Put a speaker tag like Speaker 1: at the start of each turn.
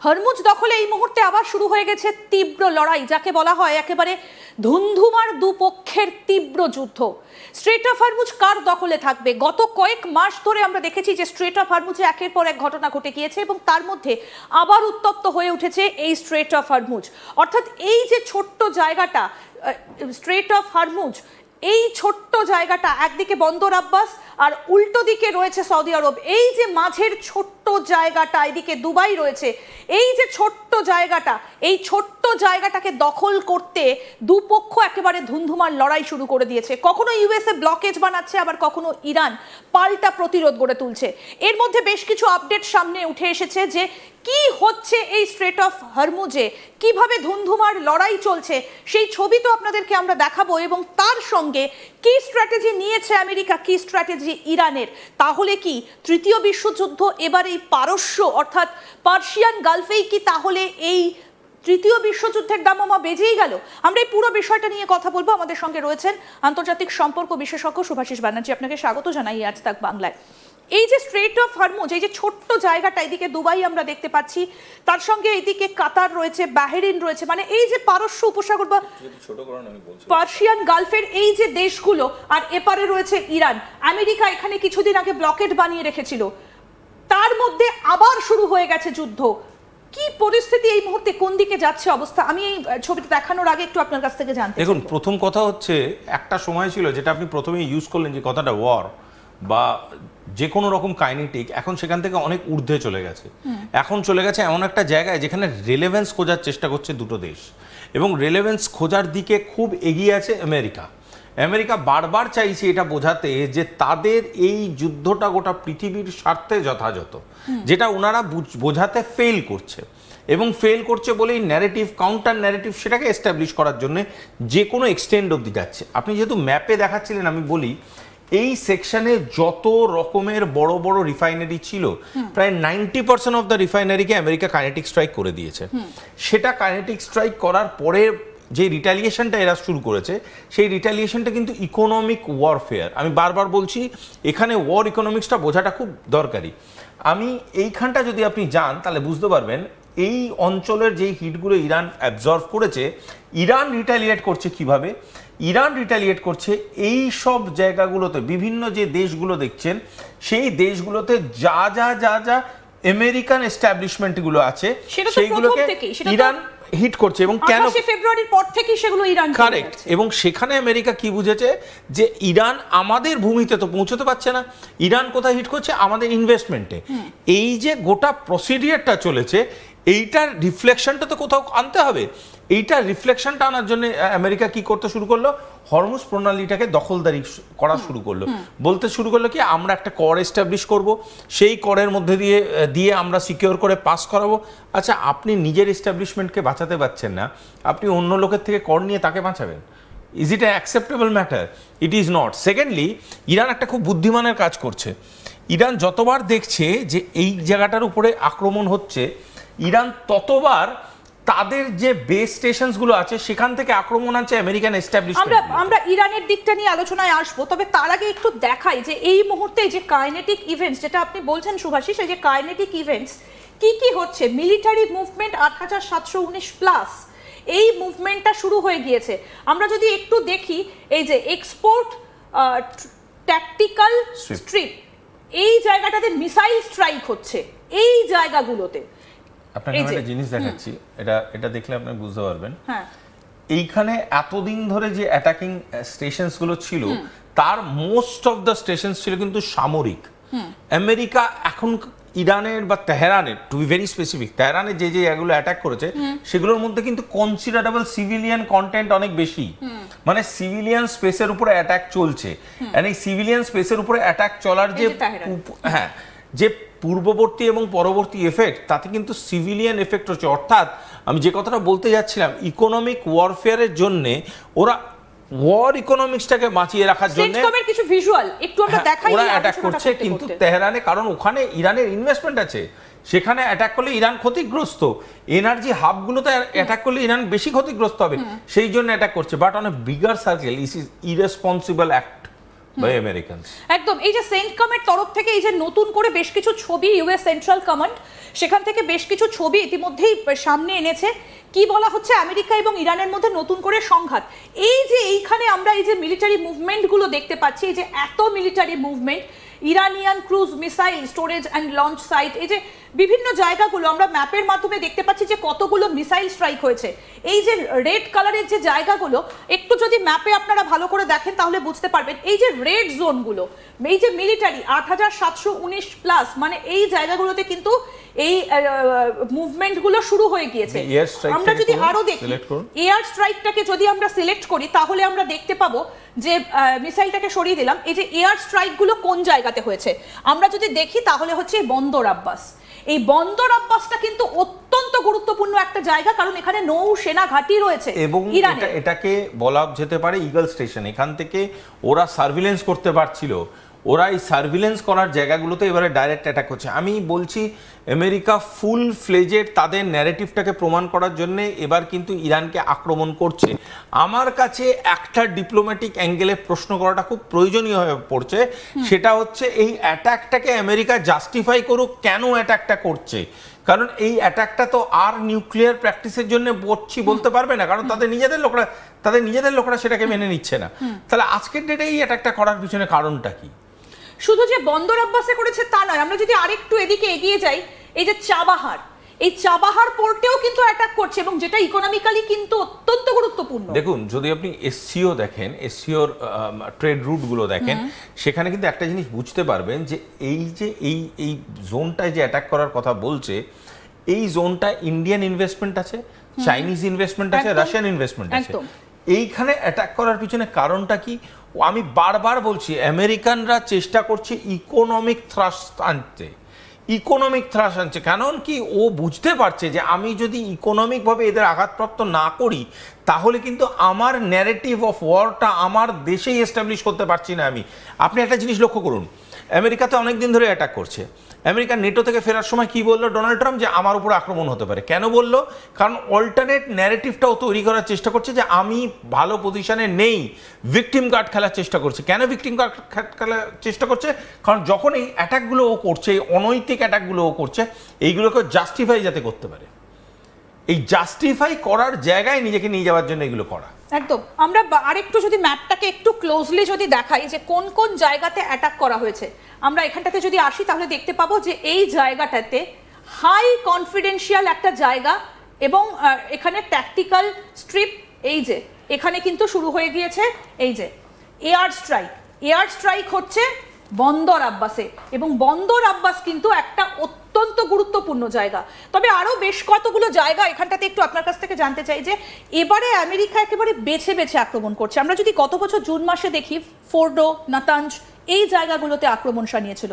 Speaker 1: Hormuz দখলে এই মুহূর্তে আবার শুরু হয়ে গেছে তীব্র লড়াই, যাকে বলা হয় একেবারে ধুন্ধুমার দুপক্ষের তীব্র যুদ্ধ। স্ট্রেট অফ হরমুজ কার দখলে থাকবে? গত কয়েক মাস ধরে আমরা দেখেছি যে স্ট্রেট অফ হরমুজে একের পর এক ঘটনা ঘটে গিয়েছে এবং তার মধ্যে আবার উত্তপ্ত হয়ে উঠেছে এই স্ট্রেট অফ হরমুজ। অর্থাৎ এই যে ছোট্ট জায়গাটা স্ট্রেট অফ হরমুজ, এই ছোট্ট জায়গাটা একদিকে বন্দর আব্বাস আর উল্টো দিকে রয়েছে সৌদি আরব। এই যে মাঝের ছোট্ট জায়গাটা, এদিকে দুবাই রয়েছে, এই যে ছোট্ট জায়গাটা, এই ছোট্ট জায়গাটাকে দখল করতে দুপক্ষ একেবারে ধুন্ধুমার লড়াই শুরু করে দিয়েছে। কখনো ইউএসএ ব্লকেজ বানাচ্ছে, আবার কখনো ইরান পাল্টা প্রতিরোধ গড়ে তুলছে। এর মধ্যে বেশ কিছু আপডেট সামনে উঠে এসেছে যে কি হচ্ছে এই স্ট্রেট অফ হরমুজে, কিভাবে ধুন্ধুমার লড়াই চলছে, সেই ছবি তো আপনাদেরকে আমরা দেখাবো। এবং তার সঙ্গে কি স্ট্র্যাটেজি নিয়েছে আমেরিকা, কি স্ট্র্যাটেজি ইরানের। তাহলে কি তৃতীয় বিশ্বযুদ্ধ এবার এই পারস্য অর্থাৎ পার্সিয়ান গালফেই কি তাহলে এই তৃতীয় বিশ্বযুদ্ধের দামামা বেজেই গেল? আমরা এই পুরো বিষয়টা নিয়ে কথা বলবো। আমাদের সঙ্গে রয়েছেন আন্তর্জাতিক সম্পর্ক বিশেষজ্ঞ শুভাশিস ব্যানার্জি। আপনাকে স্বাগত জানাই আজ তাক বাংলায়। এই যে স্ট্রেট অফ হরমুজ, এই যে ছোট্ট জায়গাটা, এদিকে দুবাই আমরা দেখতে পাচ্ছি, তার সঙ্গে এইদিকে কাতার রয়েছে, বাহরিন রয়েছে, মানে এই যে পারস্য উপসাগর বা পার্সিয়ান গালফের এই যে দেশগুলো, আর এপারে রয়েছে ইরান। আমেরিকা এখানে কিছুদিন আগে ব্লকেড বানিয়ে রেখেছিল, তার মধ্যে আবার শুরু হয়ে গেছে যুদ্ধ। কি পরিস্থিতি এই মুহূর্তে, কোন দিকে যাচ্ছে অবস্থা? আমি এই ছবিটা দেখানোর আগে একটু আপনার কাছ থেকে জানতে চাই।
Speaker 2: দেখুন, প্রথম কথা হচ্ছে, একটা সময় ছিল যেটা আপনি প্রথমেই ইউজ করলেন যে কথাটা ওয়ার বা যে কোনো রকম কাইনেটিক, এখন সেখান থেকে অনেক ঊর্ধ্বে চলে গেছে। এখন চলে গেছে এমন একটা জায়গায় যেখানে রেলেভেন্স খোঁজার চেষ্টা করছে দুটো দেশ, এবং রেলেভেন্স খোঁজার দিকে খুব এগিয়ে আছে আমেরিকা। আমেরিকা বারবার চাইছে এটা বোঝাতে যে তাদের এই যুদ্ধটা গোটা পৃথিবীর স্বার্থে যথাযথ, যেটা ওনারা বোঝাতে ফেল করছে। এবং ফেল করছে বলেই ন্যারেটিভ, কাউন্টার ন্যারেটিভ, সেটাকে এস্টাবলিশ করার জন্য যে কোনো এক্সটেন্ড অবধি যাচ্ছে। আপনি যেহেতু ম্যাপে দেখাচ্ছিলেন, আমি বলি এই সেকশনে যত রকমের বড় বড় রিফাইনারি ছিল, প্রায় 90% অফ দ্য রিফাইনারিকে আমেরিকা কাইনেটিক স্ট্রাইক করে দিয়েছে। সেটা কাইনেটিক স্ট্রাইক করার পরে যে রিটালিয়েশনটা এরা শুরু করেছে, সেই রিটালিয়েশনটা কিন্তু ইকোনমিক ওয়ারফেয়ার। আমি বারবার বলছি, এখানে ওয়ার ইকোনমিক্সটা বোঝাটা খুব দরকারি। আমি এইখানটা যদি আপনি যান তাহলে বুঝতে পারবেন এই অঞ্চলের যেই হিটগুলো ইরান অ্যাবজর্ভ করেছে, ইরান রিটালিয়েট করছে কিভাবে। ইরান রিটালিয়েট করছে এই সব জায়গাগুলোতে, বিভিন্ন যে দেশগুলো দেখছেন সেই দেশগুলোতে যা যা যা যা আমেরিকান এস্টাবলিশমেন্টগুলো আছে সেইগুলোকে ইরান হিট করছে। এবং কেন?
Speaker 1: ফেব্রুয়ারির পর থেকে সেগুলো ইরান
Speaker 2: কারেক্ট। এবং সেখানে আমেরিকা কি বুঝেছে যে ইরান আমাদের ভূমিতে তো পৌঁছতে পারছে না, ইরান কোথায় হিট করছে? আমাদের ইনভেস্টমেন্টে। এই যে গোটা প্রসিডিয়ারটা চলেছে, এইটার রিফ্লেকশনটা তো কোথাও আনতে হবে। এইটার রিফ্লেকশনটা আনার জন্য আমেরিকা কি করতে শুরু করলো? হরমুজ প্রণালীটাকে দখলদারি করা শুরু করলো। বলতে শুরু করলো কি, আমরা একটা কর এস্টাবলিশ করব, সেই করের মধ্যে দিয়ে আমরা সিকিউর করে পাস করাবো। আচ্ছা, আপনি নিজের এস্টাবলিশমেন্টকে বাঁচাতে পারছেন না, আপনি অন্য লোকের থেকে কর নিয়ে তাকে বাঁচাবেন? Is it acceptable matter? It is not. Secondly, Iran একটা খুব বুদ্ধিমানের কাজ করছে। ইরান যতবার দেখছে যে এই জায়গাটার উপরে আক্রমণ হচ্ছে, ইরান ততবার তাদের যে বেস স্টেশনসগুলো আছে সেখান থেকে আক্রমণ আছে আমেরিকান এস্টাবলিশমেন্ট।
Speaker 1: আমরা ইরানের দিকটা নিয়ে আলোচনায় আসবো, তবে তার আগে একটু দেখাই যে এই মুহূর্তে যে কাইনেটিক ইভেন্টস, যেটা আপনি বলছেন শুভাশিস, এই যে কাইনেটিক ইভেন্টস কি কি হচ্ছে। মিলিটারি মুভমেন্ট 8719 প্লাস, এই মুভমেন্টটা শুরু হয়ে গিয়েছে। আমরা যদি একটু দেখি, এই যে এক্সপোর্ট ট্যাকটিক্যাল স্ট্রিপ, এই জায়গাটাতে মিসাইল স্ট্রাইক হচ্ছে এই জায়গাগুলোতে।
Speaker 2: আপনাকে একটা জিনিস দেখাচ্ছি, এটা দেখলে আপনি বুঝতে পারবেন। এইখানে এতদিন ধরে যে অ্যাটাকিং স্টেশনসগুলো ছিল, তার মোস্ট অফ দ্য স্টেশনস ছিল কিন্তু সামরিক। আমেরিকা এখন ইরানের বা তেহরানের, টু বি ভেরি স্পেসিফিক, তেহরানের যে যে এগুলো অ্যাটাক করেছে সেগুলোর মধ্যে কিন্তু কনসিডারেবল সিভিলিয়ান কন্টেন্ট অনেক বেশি। মানে সিভিলিয়ান স্পেসের উপরে অ্যাটাক চলছে। এই সিভিলিয়ান স্পেসের উপরে অ্যাটাক চলার যে যে পূর্ববর্তী এবং পরবর্তী এফেক্ট, তাতে কিন্তু সিভিলিয়ান এফেক্ট হচ্ছে। অর্থাৎ আমি যে কথাটা বলতে যাচ্ছিলাম, ইকোনমিক ওয়ারফেয়ারের জন্য ওরা ওয়ার ইকোনমিক্সটাকে বাঁচিয়ে রাখার জন্য
Speaker 1: কিছু ভিজুয়াল একটু আমরা দেখাই,
Speaker 2: ওরা অ্যাটাক করছে। কিন্তু তেহরানে, কারণ ওখানে ইরানের ইনভেস্টমেন্ট আছে, সেখানে অ্যাটাক করলে ইরান ক্ষতিগ্রস্ত। এনার্জি হাবগুলোতে অ্যাটাক করলে ইরান বেশি ক্ষতিগ্রস্ত হবে, সেই জন্য অ্যাটাক করছে। But on a bigger circle, this is irresponsible act by Americans.
Speaker 1: একদম। এই যে সেন্টকমের তরফ থেকে এই যে নতুন করে বেশ কিছু ছবি ইউএস সেন্ট্রাল কমান্ড সেখান থেকে বেশ কিছু ছবি ইতিমধ্যেই সামনে এনেছে। কি বলা হচ্ছে, আমেরিকা এবং ইরানের মধ্যে নতুন করে সংঘাত। এই যে এইখানে আমরা এই যে মিলিটারি মুভমেন্টগুলো দেখতে পাচ্ছি, এই যে এত military movement, Iranian cruise missile storage and launch site, এই যে বিভিন্ন জায়গাগুলো আমরা ম্যাপের মাধ্যমে দেখতে পাচ্ছি যে কতগুলো মিসাইল স্ট্রাইক হয়েছে। এই যে রেড কালারের যে জায়গাগুলো, একটু যদি ম্যাপে আপনারা ভালো করে দেখেন তাহলে বুঝতে পারবেন, এই যে রেড জোনগুলো, এই যে মিলিটারি 8719 প্লাস, মানে এই জায়গাগুলোতে কিন্তু এই মুভমেন্টগুলো শুরু হয়ে গিয়েছে। আমরা যদি আরো দেখি, এয়ার স্ট্রাইকটাকে যদি আমরা সিলেক্ট করি তাহলে আমরা দেখতে পাবো যে মিসাইলটাকে সরিয়ে দিলাম, এই যে এয়ার স্ট্রাইকগুলো কোন জায়গাতে হয়েছে আমরা যদি দেখি তাহলে হচ্ছে বন্দর আব্বাস। এই বন্দর আব্বাসটা কিন্তু অত্যন্ত গুরুত্বপূর্ণ একটা জায়গা, কারণ এখানে নৌসেনা ঘাঁটি রয়েছে
Speaker 2: এবং এটাকে বলা যেতে পারে ইগল স্টেশন। এখান থেকে ওরা সার্ভিলেন্স করতে পারছিল, ওরা এই সার্ভিলেন্স করার জায়গাগুলোতে এবারে ডাইরেক্ট অ্যাটাক করছে। আমি বলছি আমেরিকা ফুল ফ্লেজেড তাদের ন্যারেটিভটাকে প্রমাণ করার জন্য এবার কিন্তু ইরানকে আক্রমণ করছে। আমার কাছে একটা ডিপ্লোম্যাটিক অ্যাঙ্গেলে প্রশ্ন করাটা খুব প্রয়োজনীয় হয়ে পড়ছে, সেটা হচ্ছে এই অ্যাটাকটাকে আমেরিকা জাস্টিফাই করুক কেন অ্যাটাকটা করছে। কারণ এই অ্যাটাকটা তো আর নিউক্লিয়ার প্র্যাকটিসের জন্য বলতে পারবে না, কারণ তাদের নিজেদের লোকরা সেটাকে মেনে নিচ্ছে না। তাহলে আজকের ডেটে এই অ্যাটাকটা করার পিছনে কারণটা কি?
Speaker 1: শুধু যে বন্দর আব্বাসে করেছে তা নয়, আমরা যদি আরেকটু এদিকে এগিয়ে যাই, এই যে চাবাহার, এই চাবাহার পোর্টেও কিন্তু অ্যাটাক করছে, এবং যেটা ইকোনমিক্যালি কিন্তু অত্যন্ত গুরুত্বপূর্ণ।
Speaker 2: দেখুন, যদি আপনি এসসিও দেখেন, এসসিওর ট্রেড রুটগুলো দেখেন, সেখানে কিন্তু একটা জিনিস বুঝতে পারবেন যে এই জোনটায় যে অ্যাটাক করার কথা বলছে, এই জোনটা ইন্ডিয়ান ইনভেস্টমেন্ট আছে, চাইনিজ ইনভেস্টমেন্ট আছে, রাশিয়ান ইনভেস্টমেন্ট আছে। এইখানে অ্যাটাক করার পিছনে কারণটা কি? আমি বারবার বলছি, আমেরিকানরা চেষ্টা করছে ইকোনমিক থ্রাস্ট আনছে। কারণ কি, ও বুঝতে পারছে যে আমি যদি ইকোনমিকভাবে এদের আঘাতপ্রাপ্ত না করি তাহলে কিন্তু আমার ন্যারেটিভ অফ ওয়ারটা আমার দেশেই এস্টাবলিশ করতে পারছি না আমি। আপনি একটা জিনিস লক্ষ্য করুন, আমেরিকাতে অনেকদিন ধরে অ্যাটাক করছে। আমেরিকা নেটো থেকে ফেরার সময় কি বললো ডোনাল্ড ট্রাম্প? যে আমার উপর আক্রমণ হতে পারে। কেন বললো? কারণ অল্টারনেট ন্যারেটিভটাও তৈরি করার চেষ্টা করছে যে আমি ভালো পজিশনে নেই, ভিকটিম কার্ড খেলার চেষ্টা করছে। কেন ভিকটিম কার্ড খেলার চেষ্টা করছে? কারণ যখন এই অ্যাটাকগুলো ও করছে, এই অনৈতিক অ্যাটাকগুলো ও করছে, এইগুলোকে জাস্টিফাই যাতে করতে পারে, এই জাস্টিফাই করার জায়গায় নিজেকে নিয়ে যাওয়ার জন্য এগুলো করা।
Speaker 1: একদম। আমরা আরেকটু যদি ম্যাপটাকে একটু ক্লোজলি যদি দেখাই যে কোন কোন জায়গাতে অ্যাটাক করা হয়েছে, আমরা এখানটাতে যদি আসি তাহলে দেখতে পাবো যে এই জায়গাটাতে হাই কনফিডেন্সিয়াল একটা জায়গা, এবং এখানে ট্যাকটিক্যাল স্ট্রিপ, এই যে এখানে কিন্তু শুরু হয়ে গিয়েছে এই যে এয়ার স্ট্রাইক হচ্ছে বন্দর আব্বাসে, এবং বন্দর আব্বাস কিন্তু একটা অত্যন্ত গুরুত্বপূর্ণ জায়গা। তবে আরো বেশ কতগুলো জায়গা এখানটাতে একটু আপনার কাছ থেকে জানতে চাই যে এবারে আমেরিকা একেবারে বেছে বেছে আক্রমণ করছে। আমরা যদি গত বছর জুন মাসে দেখি, ফোর্ডো, নাতাঞ্জ, এই জায়গাগুলোতে আক্রমণ শানিয়েছিল।